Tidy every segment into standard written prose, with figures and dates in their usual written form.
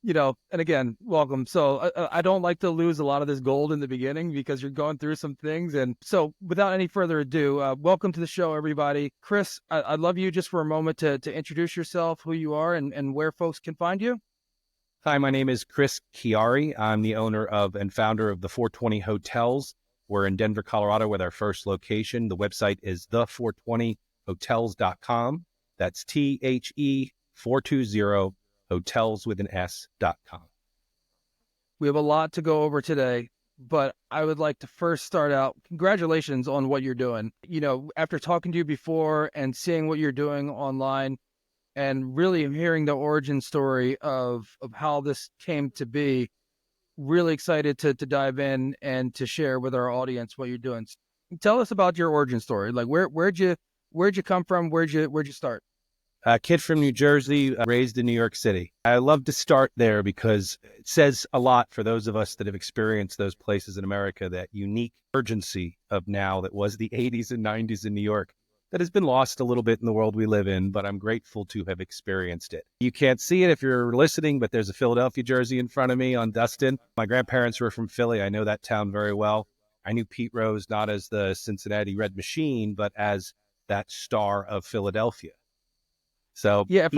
And again, welcome. So I don't like to lose a lot of this gold in the beginning because you're going through some things. And so without any further ado, welcome to the show, everybody. Chris, I'd love you just for a moment to introduce yourself, who you are, and where folks can find you. Hi, my name is Chris Chiari. I'm the owner of and founder of the 420 Hotels. We're in Denver, Colorado with our first location. The website is the420hotels.com. That's THE420 hotels with an S.com. We have a lot to go over today, but I would like to first start out. Congratulations on what you're doing. After talking to you before and seeing what you're doing online, and really hearing the origin story of how this came to be, really excited to dive in and to share with our audience what you're doing. Tell us about your origin story. Like where'd you come from? Where'd you start? A kid from New Jersey, raised in New York City. I love to start there because it says a lot for those of us that have experienced those places in America, that unique urgency of now that was the 80s and 90s in New York that has been lost a little bit in the world we live in, but I'm grateful to have experienced it. You can't see it if you're listening, but there's a Philadelphia jersey in front of me on Dustin. My grandparents were from Philly. I know that town very well. I knew Pete Rose not as the Cincinnati Red Machine, but as that star of Philadelphia. So yeah,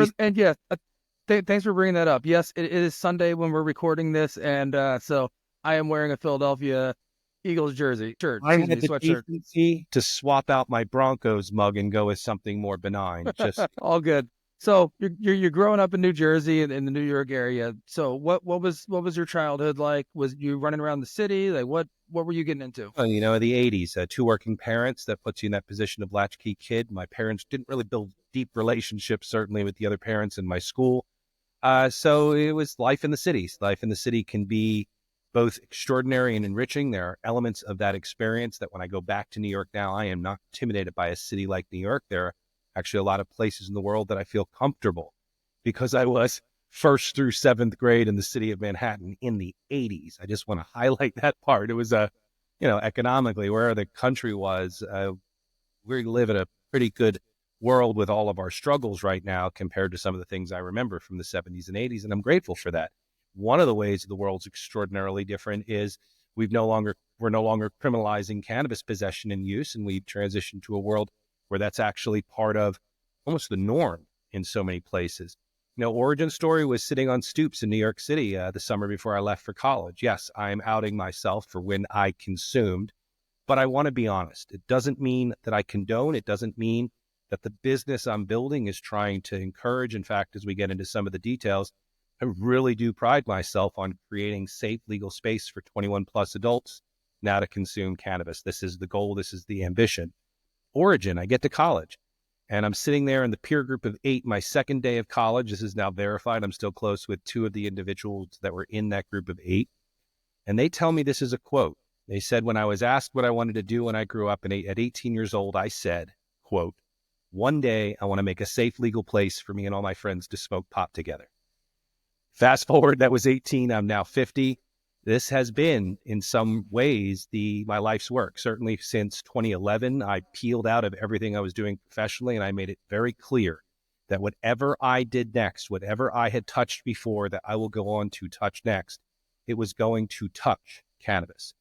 thanks for bringing that up. Yes, it is Sunday when we're recording this, and so I am wearing a Philadelphia Eagles jersey, I had the sweatshirt. decency to swap out my Broncos mug and go with something more benign. Just all good. So you're growing up in New Jersey in the New York area. So what was your childhood like? Was you running around the city? Like what were you getting into? the 80s, two working parents, that puts you in that position of latchkey kid. My parents didn't really build deep relationships, certainly with the other parents in my school. So it was life in the cities. Life in the city can be both extraordinary and enriching. There are elements of that experience that when I go back to New York now, I am not intimidated by a city like New York. There are actually a lot of places in the world that I feel comfortable because I was first through seventh grade in the city of Manhattan in the 80s. I just want to highlight that part. It was economically where the country was, we live in a pretty good world with all of our struggles right now compared to some of the things I remember from the 70s and 80s. And I'm grateful for that. One of the ways the world's extraordinarily different is we're no longer criminalizing cannabis possession and use, and we've transitioned to a world where that's actually part of almost the norm in so many places. Origin story was sitting on stoops in New York City the summer before I left for college. Yes, I'm outing myself for when I consumed, but I want to be honest. It doesn't mean that I condone. It doesn't mean that the business I'm building is trying to encourage. In fact, as we get into some of the details, I really do pride myself on creating safe legal space for 21 plus adults now to consume cannabis. This is the goal. This is the ambition. Origin, I get to college and I'm sitting there in the peer group of 8, my second day of college. This is now verified. I'm still close with 2 of the individuals that were in that group of 8. And they tell me this is a quote. They said, when I was asked what I wanted to do when I grew up at 18 years old, I said, quote, "One day I want to make a safe legal place for me and all my friends to smoke pot together." Fast forward, that was 18. I'm now 50. This has been, in some ways, my life's work. Certainly since 2011, I peeled out of everything I was doing professionally, and I made it very clear that whatever I did next, whatever I had touched before that I will go on to touch next, it was going to touch cannabis.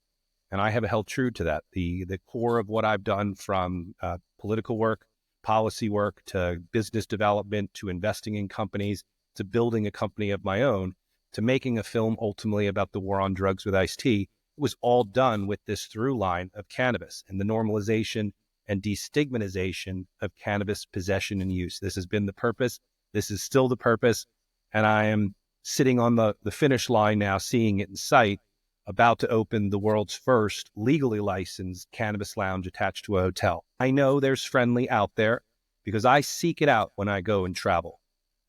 And I have held true to that. The core of what I've done, from political work, policy work, to business development, to investing in companies, to building a company of my own, to making a film ultimately about the war on drugs with Ice-T, it was all done with this through line of cannabis and the normalization and destigmatization of cannabis possession and use. This has been the purpose. This is still the purpose. And I am sitting on the finish line now, seeing it in sight, about to open the world's first legally licensed cannabis lounge attached to a hotel. I know there's friendly out there because I seek it out when I go and travel.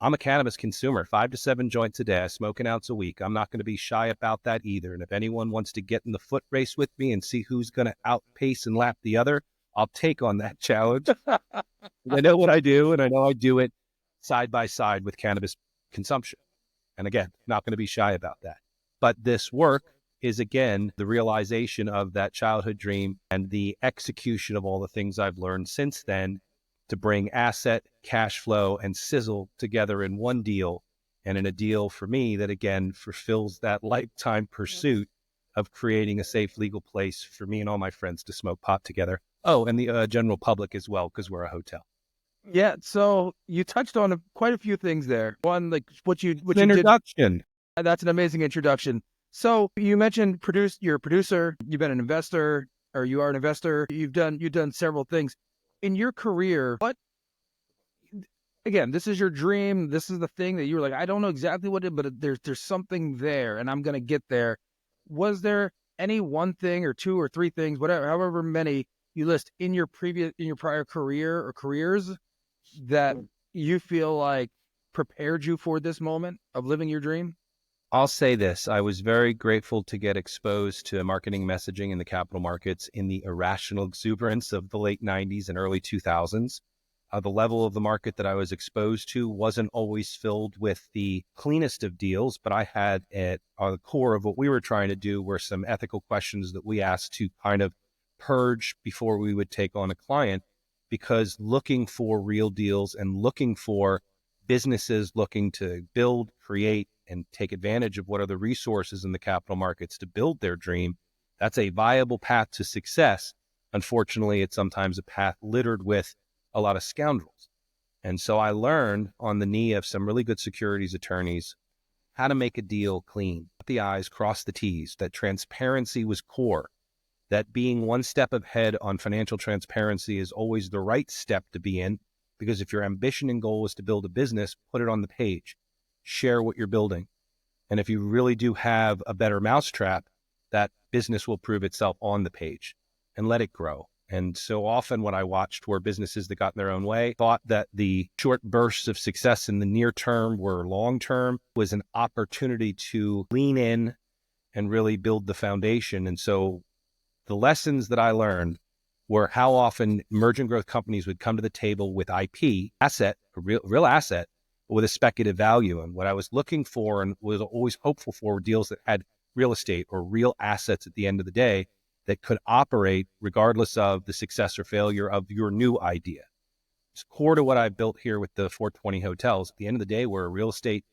I'm a cannabis consumer, 5 to 7 joints a day. I smoke an ounce a week. I'm not going to be shy about that either. And if anyone wants to get in the foot race with me and see who's going to outpace and lap the other, I'll take on that challenge. I know what I do, and I know I do it side by side with cannabis consumption. And again, not going to be shy about that. But this work is, again, the realization of that childhood dream and the execution of all the things I've learned since then to bring asset, cash flow, and sizzle together in one deal and in a deal for me that, again, fulfills that lifetime pursuit of creating a safe, legal place for me and all my friends to smoke pot together. Oh, and the general public as well, because we're a hotel. Yeah, so you touched on quite a few things there. One, like It's an what you did. introduction. That's an amazing introduction. So you mentioned you're a producer, you've been an investor, or you are an investor. You've done several things in your career. What, again, this is your dream. This is the thing that you were like, I don't know exactly what it, but there's something there, and I'm gonna get there. Was there any one thing or two or three things, whatever, however many you list in your prior career or careers that you feel like prepared you for this moment of living your dream? I'll say this. I was very grateful to get exposed to marketing messaging in the capital markets in the irrational exuberance of the late 90s and early 2000s. The level of the market that I was exposed to wasn't always filled with the cleanest of deals, but I had at the core of what we were trying to do were some ethical questions that we asked to kind of purge before we would take on a client, because looking for real deals and looking for businesses looking to build, create, and take advantage of what are the resources in the capital markets to build their dream, that's a viable path to success. Unfortunately, it's sometimes a path littered with a lot of scoundrels. And so I learned on the knee of some really good securities attorneys how to make a deal clean, dot the I's, cross the T's, that transparency was core, that being one step ahead on financial transparency is always the right step to be in, because if your ambition and goal is to build a business, put it on the page, share what you're building. And if you really do have a better mousetrap, that business will prove itself on the page and let it grow. And so often what I watched were businesses that got in their own way, thought that the short bursts of success in the near term were long term, was an opportunity to lean in and really build the foundation. And so the lessons that I learned were how often emerging growth companies would come to the table with IP, asset, a real asset, but with a speculative value. And what I was looking for and was always hopeful for were deals that had real estate or real assets at the end of the day that could operate regardless of the success or failure of your new idea. It's core to what I've built here with the 420 hotels. At the end of the day, we're a real estate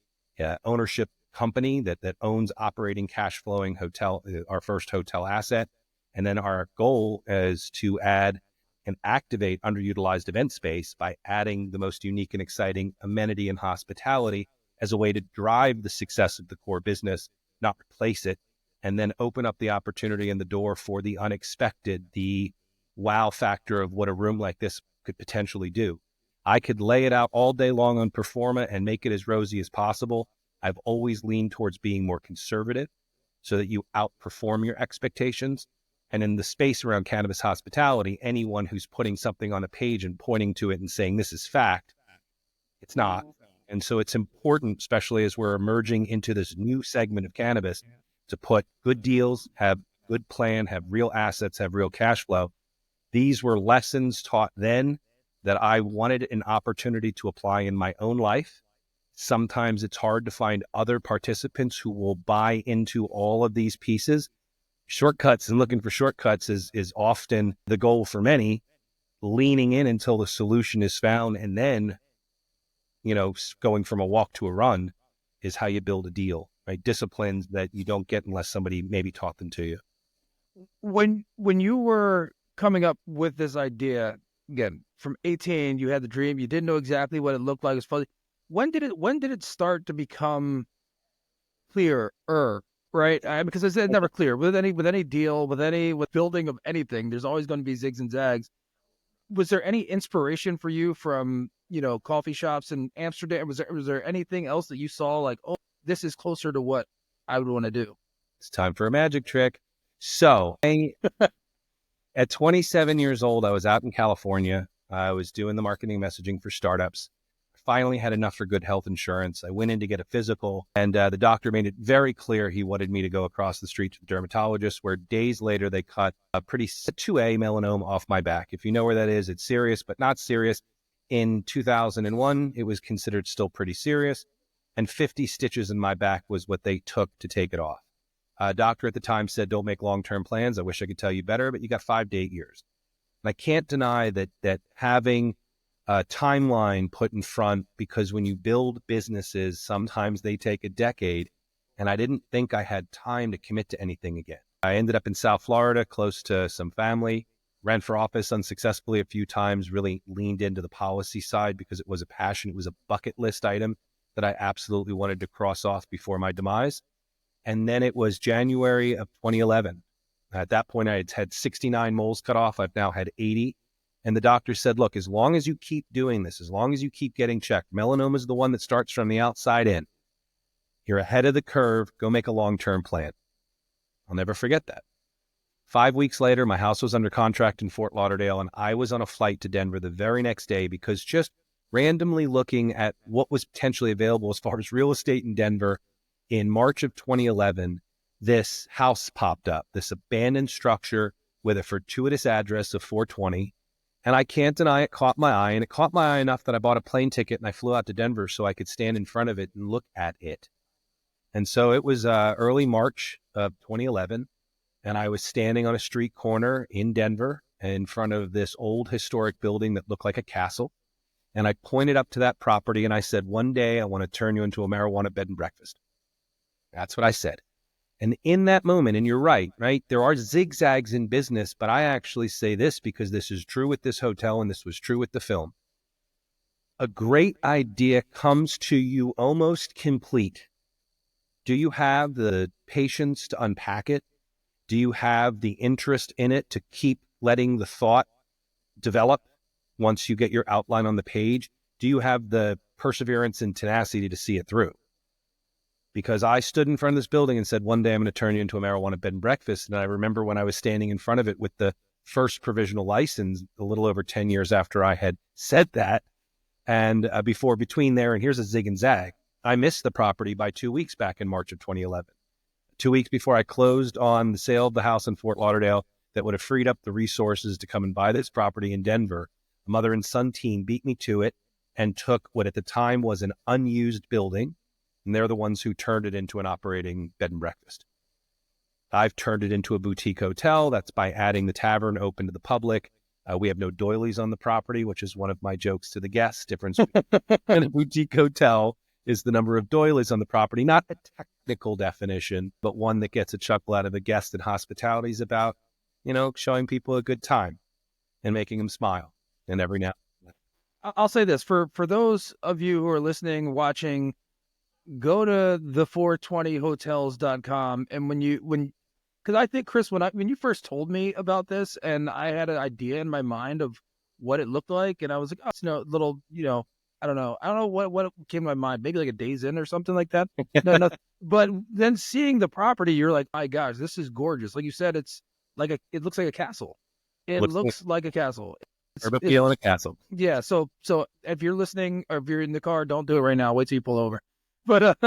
ownership company that owns operating cash flowing hotel, our first hotel asset. And then our goal is to add and activate underutilized event space by adding the most unique and exciting amenity and hospitality as a way to drive the success of the core business, not replace it, and then open up the opportunity and the door for the unexpected, the wow factor of what a room like this could potentially do. I could lay it out all day long on performa and make it as rosy as possible. I've always leaned towards being more conservative so that you outperform your expectations. And in the space around cannabis hospitality, anyone who's putting something on a page and pointing to it and saying this is fact, it's not. And so it's important, especially as we're emerging into this new segment of cannabis, to put good deals, have good plan, have real assets, have real cash flow. These were lessons taught then that I wanted an opportunity to apply in my own life. Sometimes it's hard to find other participants who will buy into all of these pieces. Shortcuts and looking for shortcuts is often the goal for many. Leaning in until the solution is found, and then, going from a walk to a run is how you build a deal, right? Disciplines that you don't get unless somebody maybe taught them to you. When you were coming up with this idea, again, from 18, you had the dream, you didn't know exactly what it looked like. It's fuzzy. When did it start to become clearer, right? Because it's never clear with any deal, with building of anything. There's always going to be zigs and zags. Was there any inspiration for you from coffee shops in Amsterdam? Was there anything else that you saw like, oh, this is closer to what I would want to do? It's time for a magic trick. So at 27 years old, I was out in California. I was doing the marketing messaging for startups. Finally had enough for good health insurance. I went in to get a physical, and the doctor made it very clear he wanted me to go across the street to the dermatologist, where days later they cut a pretty 2A melanoma off my back. If you know where that is, it's serious, but not serious. In 2001, it was considered still pretty serious, and 50 stitches in my back was what they took to take it off. A doctor at the time said, don't make long-term plans. I wish I could tell you better, but you got 5 to 8 years. And I can't deny that having timeline put in front, because when you build businesses, sometimes they take a decade. And I didn't think I had time to commit to anything again. I ended up in South Florida, close to some family, ran for office unsuccessfully a few times, really leaned into the policy side because it was a passion. It was a bucket list item that I absolutely wanted to cross off before my demise. And then it was January of 2011. At that point, I had 69 moles cut off. I've now had 80. And the doctor said, look, as long as you keep doing this, as long as you keep getting checked, melanoma is the one that starts from the outside in. You're ahead of the curve. Go make a long-term plan. I'll never forget that. 5 weeks later, my house was under contract in Fort Lauderdale, and I was on a flight to Denver the very next day because just randomly looking at what was potentially available as far as real estate in Denver in March of 2011, this house popped up, this abandoned structure with a fortuitous address of 420. And I can't deny it caught my eye, and it caught my eye enough that I bought a plane ticket and I flew out to Denver so I could stand in front of it and look at it. And so it was early March of 2011, and I was standing on a street corner in Denver in front of this old historic building that looked like a castle. And I pointed up to that property and I said, one day I want to turn you into a marijuana bed and breakfast. That's what I said. And in that moment, and you're right, there are zigzags in business, but I actually say this because this is true with this hotel and this was true with the film. A great idea comes to you almost complete. Do you have the patience to unpack it? Do you have the interest in it to keep letting the thought develop once you get your outline on the page? Do you have the perseverance and tenacity to see it through? Because I stood in front of this building and said, one day I'm going to turn you into a marijuana bed and breakfast. And I remember when I was standing in front of it with the first provisional license a little over 10 years after I had said that. And between there, and here's a zig and zag, I missed the property by 2 weeks back in March of 2011. 2 weeks before I closed on the sale of the house in Fort Lauderdale that would have freed up the resources to come and buy this property in Denver, a mother and son team beat me to it and took what at the time was an unused building, and they're the ones who turned it into an operating bed and breakfast. I've turned it into a boutique hotel. That's by adding the tavern open to the public. We have no doilies on the property, which is one of my jokes to the guests. Difference in a boutique hotel is the number of doilies on the property, not a technical definition, but one that gets a chuckle out of a guest, and hospitality is about, showing people a good time and making them smile. And every now and then. I'll say this for those of you who are listening, watching, go to the420hotels.com. And because I think, Chris, when you first told me about this, and I had an idea in my mind of what it looked like, and I was like, oh, it's little, I don't know what came to my mind, maybe like a Days Inn or something like that. No. But then seeing the property, you're like, my gosh, this is gorgeous. Like you said, it looks like a castle. It looks like a castle. Urban feel in a castle. Yeah. So if you're listening or if you're in the car, don't do it right now. Wait till you pull over. But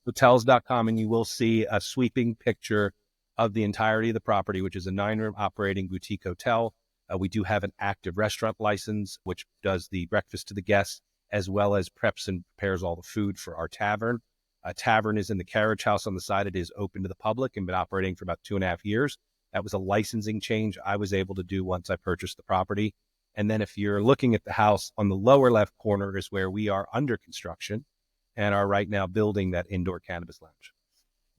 hotels.com, and you will see a sweeping picture of the entirety of the property, which is a 9-room operating boutique hotel. We do have an active restaurant license, which does the breakfast to the guests, as well as preps and prepares all the food for our tavern. A tavern is in the carriage house on the side. It is open to the public and been operating for about 2.5 years. That was a licensing change I was able to do once I purchased the property. And then if you're looking at the house, on the lower left corner is where we are under construction and are right now building that indoor cannabis lounge.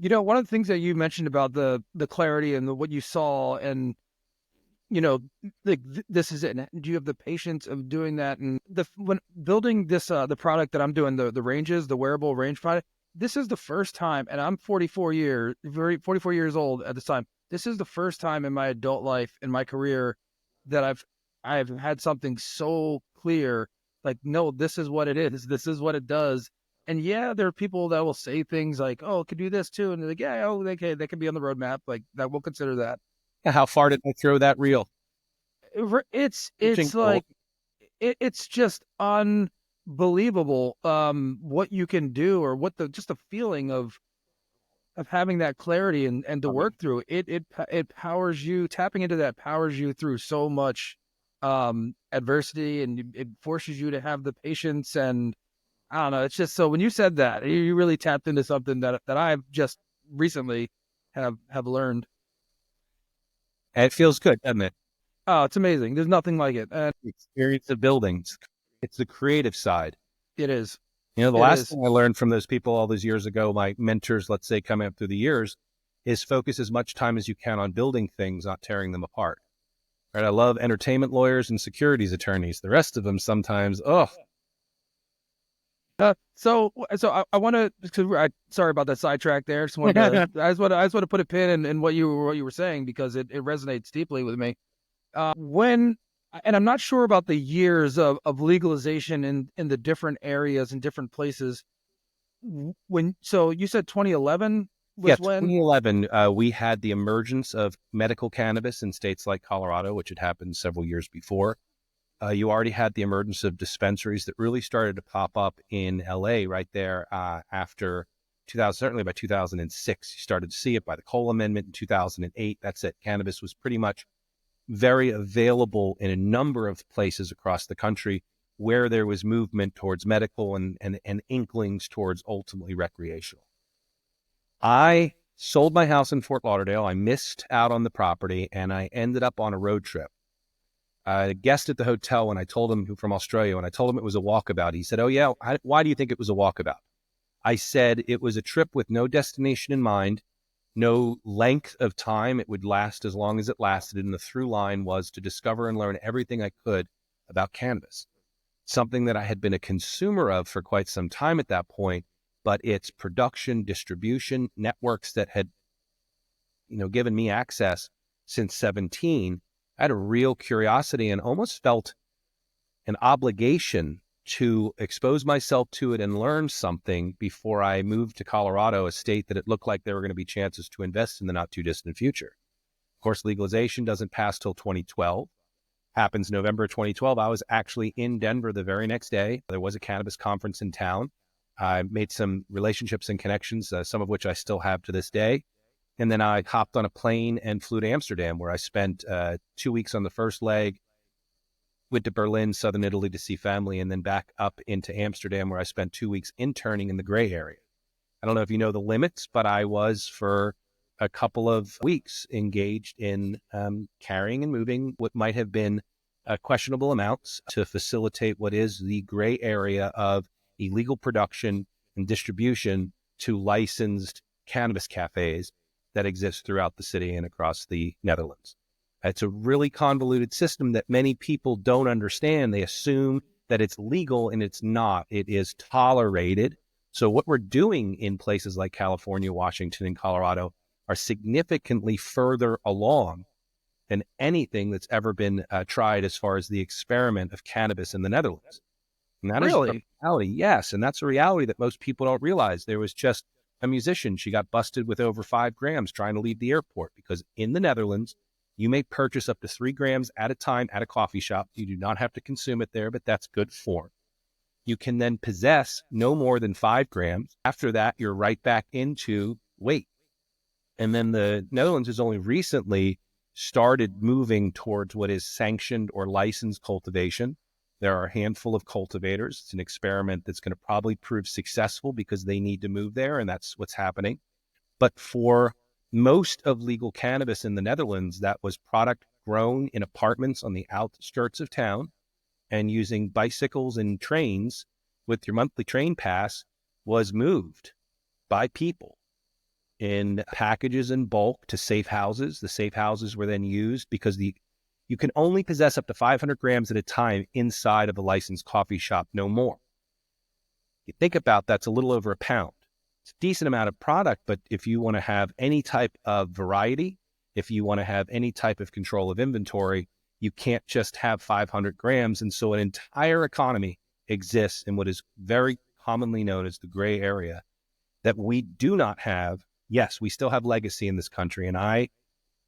One of the things that you mentioned about the clarity and what you saw, and this is it. Do you have the patience of doing that? And when building this, the product that I'm doing, the RANGEZ, the wearable range product, this is the first time, and I'm 44 years old at this time. This is the first time in my adult life, in my career, that I've had something so clear, like, no, this is what it is. This is what it does. And yeah, there are people that will say things like, oh, it could do this too. And they're like, yeah, oh, they can be on the roadmap. Like, that, we'll consider that. How far did I throw that reel? It's like, it's just unbelievable what you can do, or what just the feeling of having that clarity and to work through it. It powers you. Tapping into that powers you through so much adversity, and it forces you to have the patience. And I don't know, it's just, so when you said that, you really tapped into something that I've just recently have learned. And it feels good, doesn't it? Oh, it's amazing. There's nothing like it. And The experience of buildings. It's the creative side. it is. The It last is. thing I learned from those people all those years ago, my mentors, let's say, coming up through the years, is focus as much time as you can on building things, not tearing them apart. Right? I love entertainment lawyers and securities attorneys. The rest of them sometimes, oh, So I want to. Sorry about that sidetrack there. Just wanted to. I just want to put a pin in what you were saying because it resonates deeply with me. When and I'm not sure about the years of legalization in the different areas and different places. When so you said 2011 yeah, was when? 2011, we had the emergence of medical cannabis in states like Colorado, which had happened several years before. You already had the emergence of dispensaries that really started to pop up in LA right there after 2000, certainly by 2006. You started to see it by the Cole Amendment in 2008. That's it. Cannabis was pretty much very available in a number of places across the country where there was movement towards medical and inklings towards ultimately recreational. I sold my house in Fort Lauderdale. I missed out on the property and I ended up on a road trip. A guest at the hotel, when I told him, from Australia, when I told him it was a walkabout, he said, "Oh yeah, why do you think it was a walkabout?" I said it was a trip with no destination in mind, no length of time. It would last as long as it lasted. And the through line was to discover and learn everything I could about cannabis, something that I had been a consumer of for quite some time at that point, but its production, distribution, networks that had, given me access since 17, I had a real curiosity and almost felt an obligation to expose myself to it and learn something before I moved to Colorado, a state that it looked like there were going to be chances to invest in the not too distant future. Of course, legalization doesn't pass till 2012. Happens November 2012. I was actually in Denver the very next day. There was a cannabis conference in town. I made some relationships and connections, some of which I still have to this day. And then I hopped on a plane and flew to Amsterdam, where I spent 2 weeks on the first leg, went to Berlin, southern Italy to see family, and then back up into Amsterdam, where I spent 2 weeks interning in the gray area. I don't know if you know the limits, but I was for a couple of weeks engaged in carrying and moving what might have been questionable amounts to facilitate what is the gray area of illegal production and distribution to licensed cannabis cafes that exist throughout the city and across the Netherlands. It's a really convoluted system that many people don't understand. They assume that it's legal and it's not. It is tolerated. So what we're doing in places like California, Washington, and Colorado are significantly further along than anything that's ever been tried as far as the experiment of cannabis in the Netherlands. And that is a Really? reality, yes. And that's a reality that most people don't realize. There was just a musician. She got busted with over 5 grams trying to leave the airport because in the Netherlands, you may purchase up to 3 grams at a time at a coffee shop. You do not have to consume it there, but that's good form. You can then possess no more than 5 grams. After that, you're right back into weight. And then the Netherlands has only recently started moving towards what is sanctioned or licensed cultivation. There are a handful of cultivators. It's an experiment that's going to probably prove successful because they need to move there, and that's what's happening. But for most of legal cannabis in the Netherlands, that was product grown in apartments on the outskirts of town and using bicycles and trains with your monthly train pass was moved by people in packages in bulk to safe houses. The safe houses were then used because you can only possess up to 500 grams at a time inside of a licensed coffee shop, no more. You think about that's a little over a pound. It's a decent amount of product, but if you want to have any type of variety, if you want to have any type of control of inventory, you can't just have 500 grams. And so an entire economy exists in what is very commonly known as the gray area that we do not have. Yes, we still have legacy in this country, and I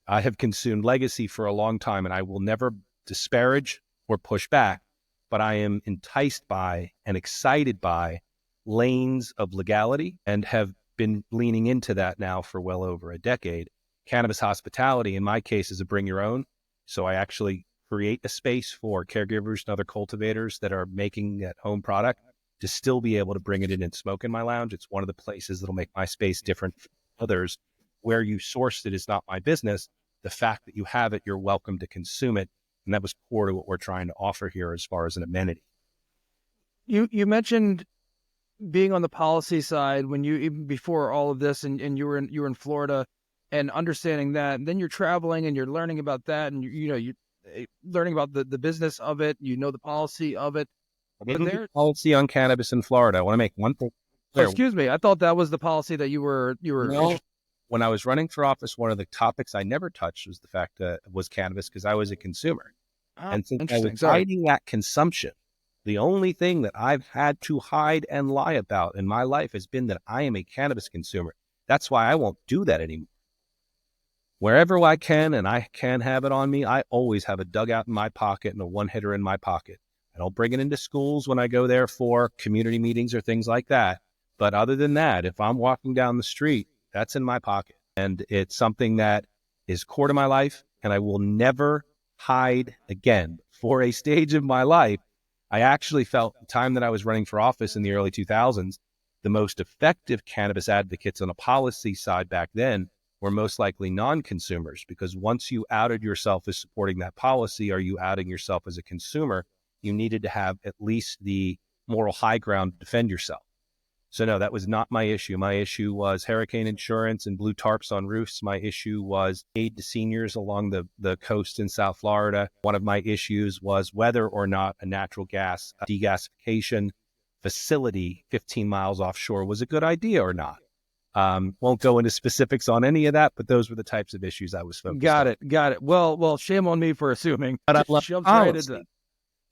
have consumed legacy for a long time, and I will never disparage or push back, but I am enticed by and excited by lanes of legality and have been leaning into that now for well over a decade. Cannabis hospitality, in my case, is a bring your own. So I actually create a space for caregivers and other cultivators that are making that home product to still be able to bring it in and smoke in my lounge. It's one of the places that'll make my space different from others. Where you sourced it is not my business. The fact that you have it, you're welcome to consume it. And that was core to what we're trying to offer here as far as an amenity. You mentioned being on the policy side when you, even before all of this, and you were in Florida, and understanding that, and then you're traveling and you're learning about that, and you learning about the business of it, the policy of it. I But didn't do there, policy on cannabis in Florida. I want to make one thing oh, clear. excuse me, I thought that was the policy that you were No. interested. When I was running for office, one of the topics I never touched was the fact that was cannabis, because I was a consumer. Ah, And since I was interesting. Sorry. hiding that consumption, the only thing that I've had to hide and lie about in my life has been that I am a cannabis consumer. That's why I won't do that anymore. Wherever I can and I can have it on me, I always have a dugout in my pocket and a one-hitter in my pocket. I don't bring it into schools when I go there for community meetings or things like that. But other than that, if I'm walking down the street, that's in my pocket. And it's something that is core to my life, and I will never hide again. For a stage of my life, I actually felt the time that I was running for office in the early 2000s, the most effective cannabis advocates on a policy side back then were most likely non-consumers, because once you outed yourself as supporting that policy, or you outing yourself as a consumer, you needed to have at least the moral high ground to defend yourself. So no, that was not my issue. My issue was hurricane insurance and blue tarps on roofs. My issue was aid to seniors along the coast in South Florida. One of my issues was whether or not a natural gas degasification facility 15 miles offshore was a good idea or not. Won't go into specifics on any of that, but those were the types of issues I was focused Got on. it. Got it. Well, shame on me for assuming. But I Just love jumps right into that. policy.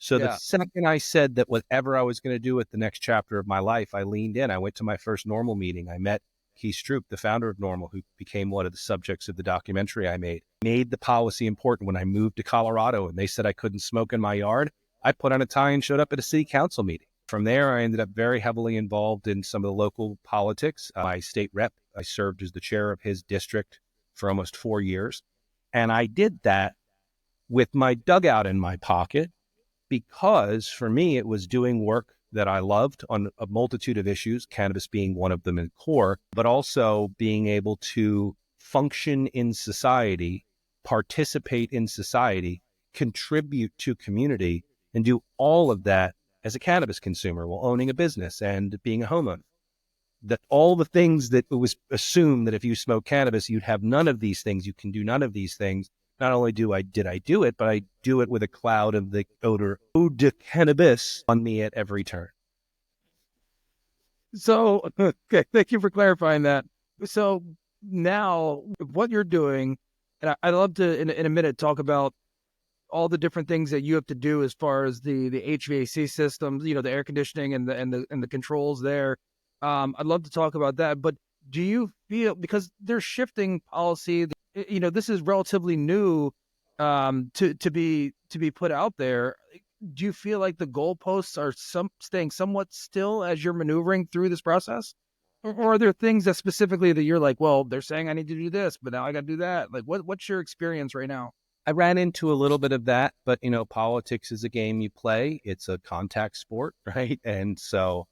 So the Yeah. second I said that whatever I was going to do with the next chapter of my life, I leaned in. I went to my first Normal meeting. I met Keith Stroop, the founder of Normal, who became one of the subjects of the documentary I made the policy important. When I moved to Colorado and they said I couldn't smoke in my yard, I put on a tie and showed up at a city council meeting. From there, I ended up very heavily involved in some of the local politics. My state rep, I served as the chair of his district for almost 4 years. And I did that with my dugout in my pocket, because for me, it was doing work that I loved on a multitude of issues, cannabis being one of them in core, but also being able to function in society, participate in society, contribute to community, and do all of that as a cannabis consumer while owning a business and being a homeowner. That all the things that it was assumed that if you smoke cannabis, you'd have none of these things, you can do none of these things. Not only did I do it, but I do it with a cloud of the odor eau de cannabis on me at every turn. So, okay, thank you for clarifying that. So now, what you're doing, and I'd love to, in a minute, talk about all the different things that you have to do as far as the HVAC systems, the air conditioning and the controls there. I'd love to talk about that. But do you feel, because they're shifting policy, this is relatively new, to be put out there. Do you feel like the goalposts are staying somewhat still as you're maneuvering through this process? Or are there things that specifically that you're like, well, they're saying I need to do this, but now I got to do that? Like, what's your experience right now? I ran into a little bit of that, but politics is a game you play. It's a contact sport, right? And so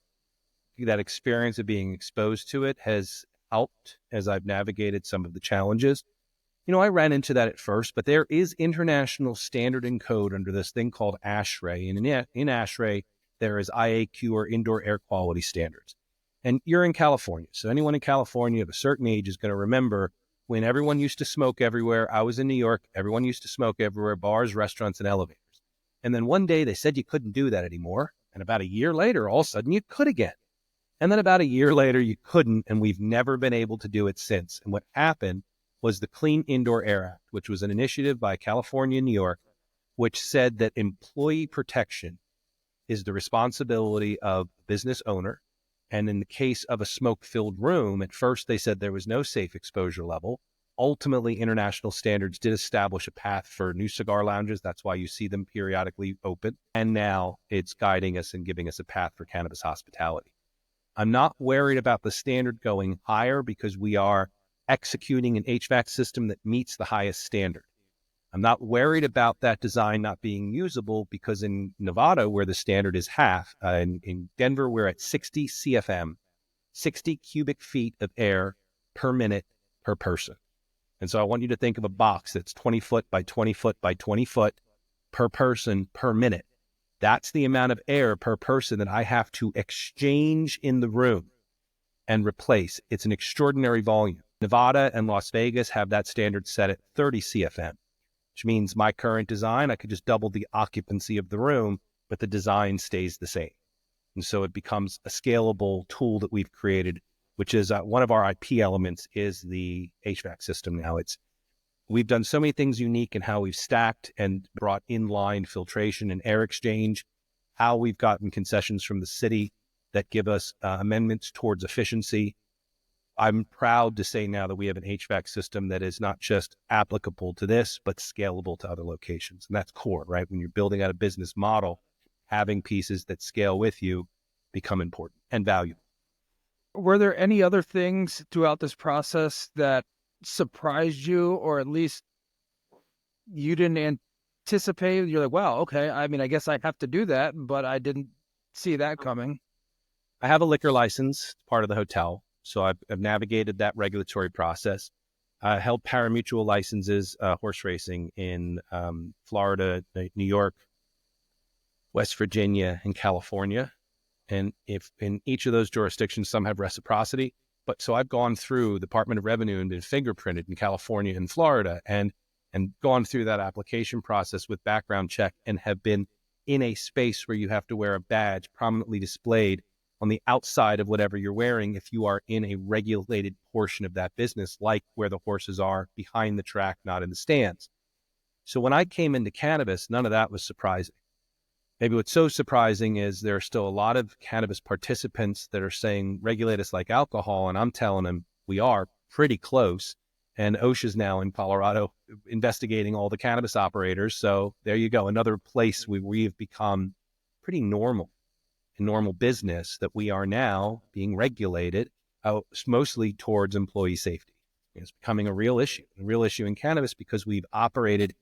that experience of being exposed to it has helped as I've navigated some of the challenges. I ran into that at first, but there is international standard and code under this thing called ASHRAE. And in ASHRAE, there is IAQ, or indoor air quality standards. And you're in California. So anyone in California of a certain age is going to remember when everyone used to smoke everywhere. I was in New York. Everyone used to smoke everywhere, bars, restaurants, and elevators. And then one day they said you couldn't do that anymore. And about a year later, all of a sudden you could again. And then about a year later, you couldn't. And we've never been able to do it since. And what happened was the Clean Indoor Air Act, which was an initiative by California and New York, which said that employee protection is the responsibility of the business owner. And in the case of a smoke-filled room, at first they said there was no safe exposure level. Ultimately, international standards did establish a path for new cigar lounges. That's why you see them periodically open. And now it's guiding us and giving us a path for cannabis hospitality. I'm not worried about the standard going higher because we are executing an HVAC system that meets the highest standard. I'm not worried about that design not being usable because in Nevada, where the standard is half, in Denver, we're at 60 CFM, 60 cubic feet of air per minute per person. And so I want you to think of a box that's 20 foot by 20 foot by 20 foot per person per minute. That's the amount of air per person that I have to exchange in the room and replace. It's an extraordinary volume. Nevada and Las Vegas have that standard set at 30 CFM, which means my current design, I could just double the occupancy of the room, but the design stays the same. And so it becomes a scalable tool that we've created, which is one of our IP elements is the HVAC system now. We've done so many things unique in how we've stacked and brought inline filtration and air exchange, how we've gotten concessions from the city that give us amendments towards efficiency. I'm proud to say now that we have an HVAC system that is not just applicable to this, but scalable to other locations. And that's core, right? When you're building out a business model, having pieces that scale with you become important and valuable. Were there any other things throughout this process that surprised you, or at least you didn't anticipate? You're like, wow, okay, I mean, I guess I have to do that, but I didn't see that coming. I have a liquor license, part of the hotel. So I've navigated that regulatory process. I held pari-mutuel licenses, horse racing in Florida, New York, West Virginia, and California. And if in each of those jurisdictions, some have reciprocity. But so I've gone through the Department of Revenue and been fingerprinted in California and Florida and gone through that application process with background check and have been in a space where you have to wear a badge prominently displayed on the outside of whatever you're wearing if you are in a regulated portion of that business, like where the horses are behind the track, not in the stands. So when I came into cannabis, none of that was surprising. Maybe what's so surprising is there are still a lot of cannabis participants that are saying, regulate us like alcohol. And I'm telling them we are pretty close. And OSHA's now in Colorado investigating all the cannabis operators. So there you go. Another place where we have become pretty normal in normal business that we are now being regulated mostly towards employee safety. It's becoming a real issue in cannabis because we've operated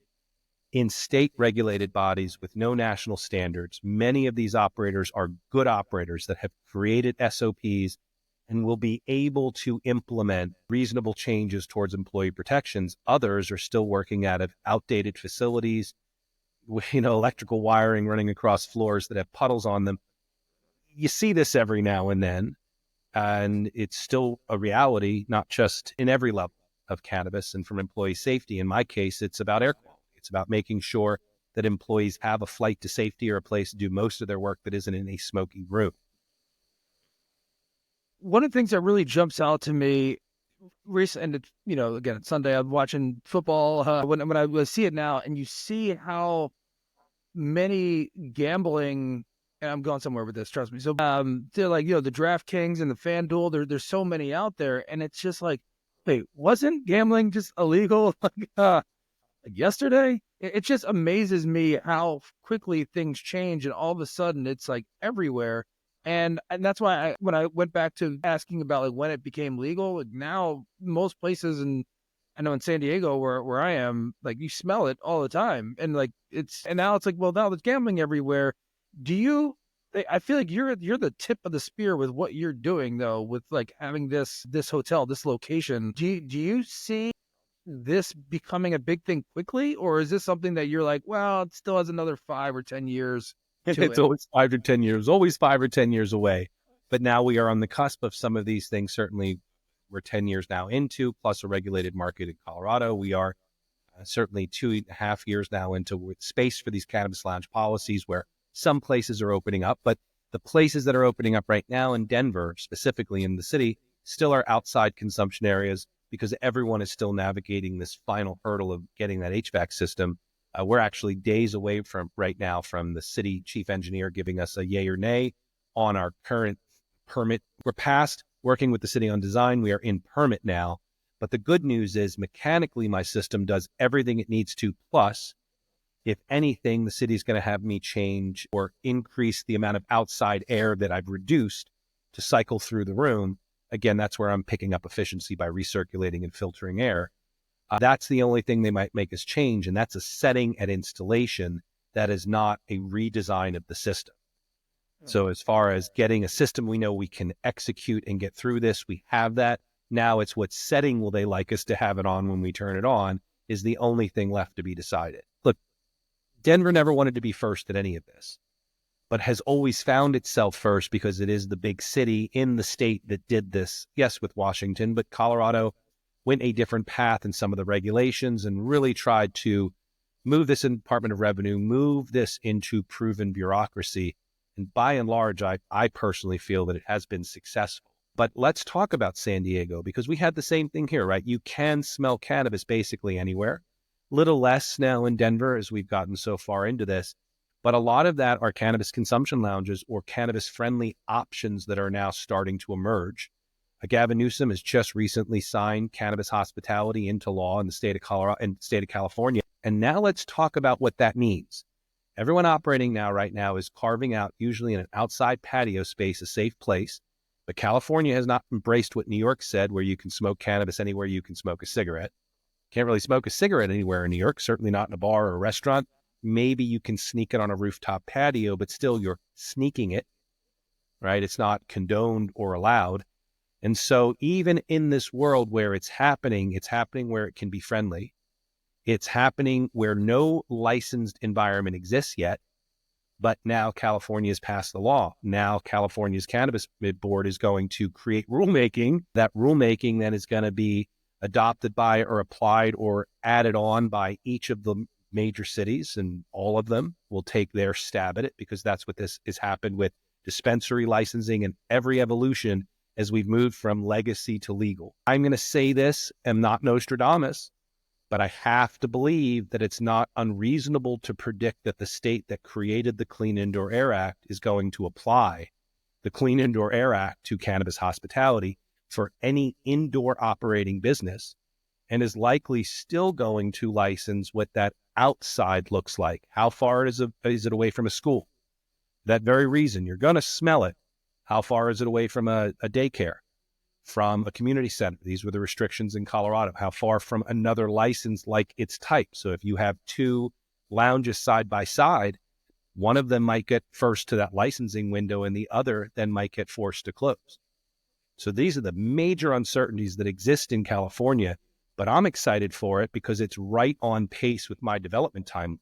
in state-regulated bodies with no national standards. Many of these operators are good operators that have created SOPs and will be able to implement reasonable changes towards employee protections. Others are still working out of outdated facilities, electrical wiring running across floors that have puddles on them. You see this every now and then, and it's still a reality, not just in every level of cannabis and from employee safety. In my case, it's about air quality. It's about making sure that employees have a flight to safety or a place to do most of their work that isn't in a smoky room. One of the things that really jumps out to me recently, and again, it's Sunday, I'm watching football when I see it now, and you see how many gambling, and I'm going somewhere with this, trust me. So they're like, the DraftKings and the FanDuel, there's so many out there, and it's just like, wait, wasn't gambling just illegal like yesterday? It just amazes me how quickly things change, and all of a sudden it's like everywhere. And that's why when I went back to asking about like when it became legal, like now most places, and I know in San Diego where I am, like you smell it all the time, and like and now it's like, well, now there's gambling everywhere. I feel like you're the tip of the spear with what you're doing though, with like having this hotel, this location. Do you see this becoming a big thing quickly, or is this something that you're like, well, it still has another 5 or 10 years to It's it? always 5 or 10 years away. But now we are on the cusp of some of these things. Certainly we're 10 years now into, plus a regulated market in Colorado. We are certainly 2.5 years now into space for these cannabis lounge policies where some places are opening up, but the places that are opening up right now in Denver, specifically in the city, still are outside consumption areas because everyone is still navigating this final hurdle of getting that HVAC system. We're actually days away from right now from the city chief engineer giving us a yay or nay on our current permit. We're past working with the city on design. We are in permit now. But the good news is mechanically, my system does everything it needs to. Plus, if anything, the city is going to have me change or increase the amount of outside air that I've reduced to cycle through the room. Again, that's where I'm picking up efficiency by recirculating and filtering air. That's the only thing they might make us change. And that's a setting at installation that is not a redesign of the system. So as far as getting a system we know we can execute and get through this, we have that. Now it's what setting will they like us to have it on when we turn it on is the only thing left to be decided. Look, Denver never wanted to be first at any of this, but has always found itself first because it is the big city in the state that did this. Yes, with Washington, but Colorado went a different path in some of the regulations and really tried to move this in Department of Revenue, move this into proven bureaucracy. And by and large, I personally feel that it has been successful. But let's talk about San Diego, because we had the same thing here, right? You can smell cannabis basically anywhere. Little less now in Denver as we've gotten so far into this. But a lot of that are cannabis consumption lounges or cannabis-friendly options that are now starting to emerge. Gavin Newsom has just recently signed cannabis hospitality into law in the state of Colorado and state of California. And now let's talk about what that means. Everyone operating now right now is carving out, usually in an outside patio space, a safe place. But California has not embraced what New York said, where you can smoke cannabis anywhere you can smoke a cigarette. Can't really smoke a cigarette anywhere in New York, certainly not in a bar or a restaurant. Maybe you can sneak it on a rooftop patio, but still you're sneaking it, right? It's not condoned or allowed. And so even in this world where it's happening where it can be friendly. It's happening where no licensed environment exists yet, but now California has passed the law. Now California's Cannabis Board is going to create rulemaking. That rulemaking then is going to be adopted by or applied or added on by each of the major cities, and all of them will take their stab at it, because that's what this has happened with dispensary licensing and every evolution as we've moved from legacy to legal. I'm going to say this, I'm not Nostradamus, but I have to believe that it's not unreasonable to predict that the state that created the Clean Indoor Air Act is going to apply the Clean Indoor Air Act to cannabis hospitality for any indoor operating business, and is likely still going to license what that outside looks like. How far is it away from a school? That very reason, you're going to smell it. How far is it away from a daycare? From a community center? These were the restrictions in Colorado. How far from another license like its type? So if you have two lounges side by side, one of them might get first to that licensing window and the other then might get forced to close. So these are the major uncertainties that exist in California, but I'm excited for it because it's right on pace with my development time.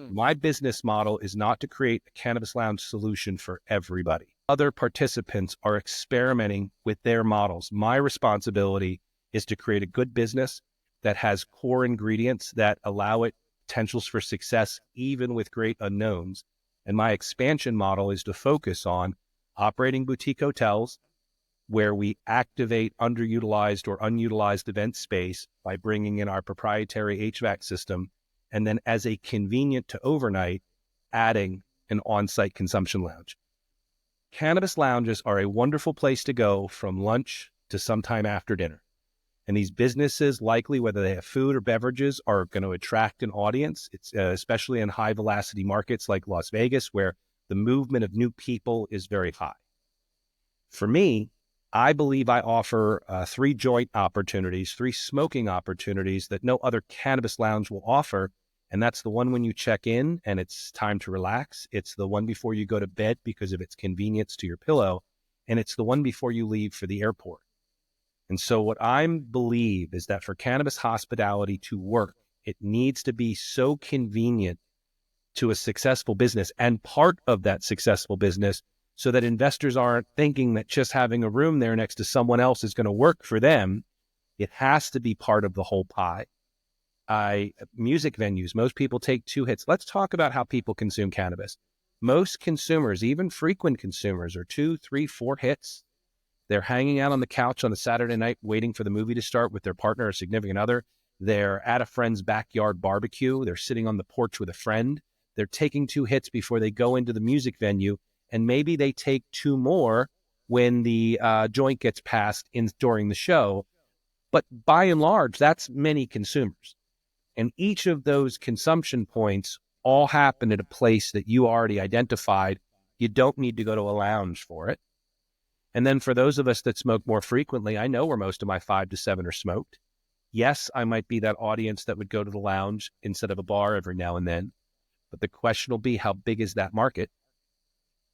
My business model is not to create a cannabis lounge solution for everybody. Other participants are experimenting with their models. My responsibility is to create a good business that has core ingredients that allow it potentials for success, even with great unknowns. And my expansion model is to focus on operating boutique hotels where we activate underutilized or unutilized event space by bringing in our proprietary HVAC system, and then as a convenient to overnight, adding an on-site consumption lounge. Cannabis lounges are a wonderful place to go from lunch to sometime after dinner. And these businesses, likely, whether they have food or beverages, are going to attract an audience. It's especially in high velocity markets like Las Vegas, where the movement of new people is very high. For me, I believe I offer 3 joint opportunities, 3 smoking opportunities that no other cannabis lounge will offer. And that's the one when you check in and it's time to relax. It's the one before you go to bed because of its convenience to your pillow. And it's the one before you leave for the airport. And so what I believe is that for cannabis hospitality to work, it needs to be so convenient to a successful business and part of that successful business, so that investors aren't thinking that just having a room there next to someone else is going to work for them. It has to be part of the whole pie. Music venues, most people take 2 hits. Let's talk about how people consume cannabis. Most consumers, even frequent consumers, are 2, 3, 4 hits. They're hanging out on the couch on a Saturday night waiting for the movie to start with their partner or significant other. They're at a friend's backyard barbecue. They're sitting on the porch with a friend. They're taking 2 hits before they go into the music venue. And maybe they take 2 more when the joint gets passed during the show. But by and large, that's many consumers. And each of those consumption points all happen at a place that you already identified. You don't need to go to a lounge for it. And then for those of us that smoke more frequently, I know where most of my 5 to 7 are smoked. Yes, I might be that audience that would go to the lounge instead of a bar every now and then. But the question will be, how big is that market?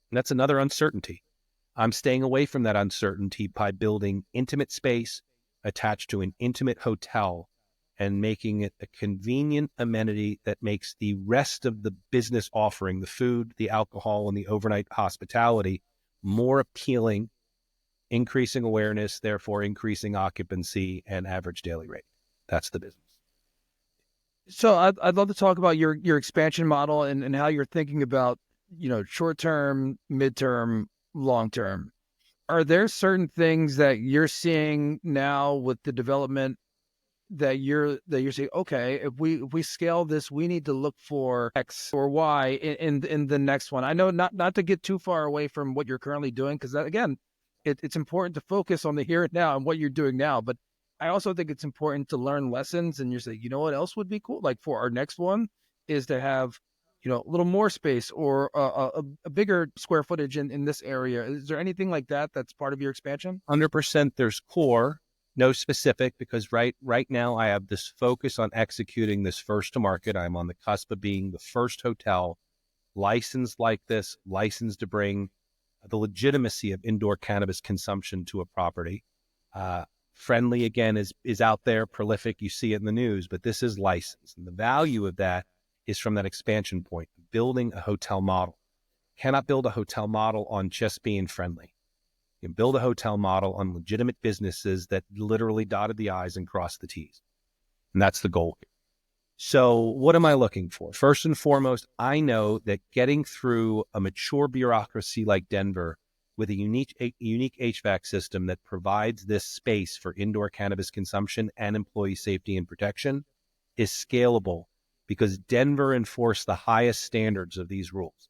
And that's another uncertainty. I'm staying away from that uncertainty by building intimate space attached to an intimate hotel and making it a convenient amenity that makes the rest of the business offering, the food, the alcohol, and the overnight hospitality, more appealing, increasing awareness, therefore increasing occupancy and average daily rate. That's the business. So I'd love to talk about your expansion model and how you're thinking about, short term, midterm, long term. Are there certain things that you're seeing now with the development that you're saying, okay, if we scale this, we need to look for X or Y in the next one? I know not to get too far away from what you're currently doing, because again, it's important to focus on the here and now and what you're doing now. But I also think it's important to learn lessons, and you're saying, what else would be cool? Like for our next one is to have, a little more space or a bigger square footage in this area. Is there anything like that that's part of your expansion? 100% there's core, no specific, because right now I have this focus on executing this first to market. I'm on the cusp of being the first hotel licensed like this, licensed to bring the legitimacy of indoor cannabis consumption to a property. Friendly, again, is out there, prolific. You see it in the news, but this is licensed. And the value of that is from that expansion point, building a hotel model. Cannot build a hotel model on just being friendly. You can build a hotel model on legitimate businesses that literally dotted the I's and crossed the T's. And that's the goal here. So what am I looking for? First and foremost, I know that getting through a mature bureaucracy like Denver with a unique HVAC system that provides this space for indoor cannabis consumption and employee safety and protection is scalable, because Denver enforced the highest standards of these rules.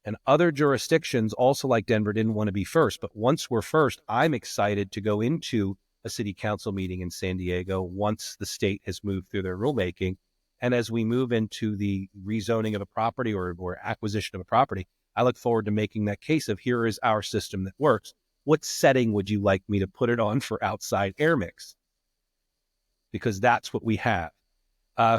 And other jurisdictions, also like Denver, didn't want to be first. But once we're first, I'm excited to go into a city council meeting in San Diego once the state has moved through their rulemaking. And as we move into the rezoning of a property or acquisition of a property, I look forward to making that case of, here is our system that works. What setting would you like me to put it on for outside air mix? Because that's what we have.